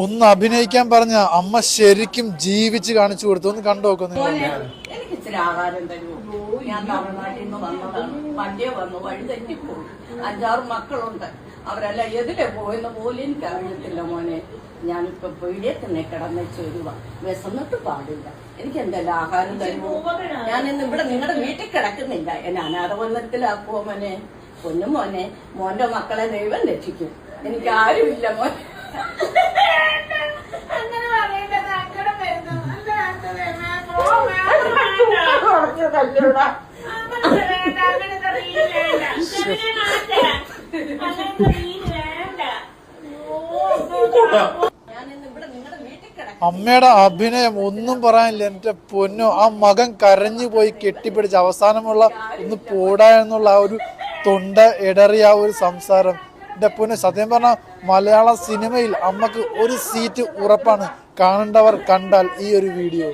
ഒന്ന് അഭിനയിക്കാൻ പറഞ്ഞ അമ്മ ശരിക്കും ജീവിച്ച് കാണിച്ചു കൊടുത്തു. ഒന്ന് കണ്ടു നോക്കുന്നു. എനിക്ക് ഇച്ചിരി ആഹാരം തരുമോ? ഞാൻ തമിഴ്നാട്ടിൽ നിന്ന് വന്നതാണ്. വണ്ടിയെ വന്നു, വഴി തെറ്റിപ്പോയി. 5-6 മക്കളുണ്ട്. അവരെല്ലാം എതിരെ പോയെന്ന് പോലും എനിക്ക് അറിയത്തില്ല മോനെ. ഞാനിപ്പോ പീടിയെ തന്നെ കിടന്ന് ചേരുവ. വിശന്നിട്ട് പാടില്ല. എനിക്ക് എന്തെല്ലാം ആഹാരം തരുമോ? ഞാനിന്ന് ഇവിടെ നിങ്ങളുടെ വീട്ടിൽ കിടക്കുന്നില്ല. എന്നെ അനാഥവന്നത്തിലാക്കുവോ മോനെ? പൊന്നു മോനെ, മോന്റെ മക്കളെ ദൈവം രക്ഷിക്കും. എനിക്ക് ആരുമില്ല മോനെ. അമ്മയുടെ അഭിനയം ഒന്നും പറയാനില്ല. എന്റെ പൊന്നോ, ആ മകൻ കരഞ്ഞു പോയി കെട്ടിപ്പിടിച്ച് അവസാനമുള്ള ഒന്ന് പോടാ എന്നുള്ള ആ ഒരു തൊണ്ട ഇടറിയ ആ ഒരു സംസാരം. എന്റെ പൊന്നു, സത്യം പറഞ്ഞ മലയാള സിനിമയിൽ അമ്മക്ക് ഒരു സീറ്റ് ഉറപ്പാണ്. കാണേണ്ടവർ കണ്ടാൽ ഈ ഒരു വീഡിയോ.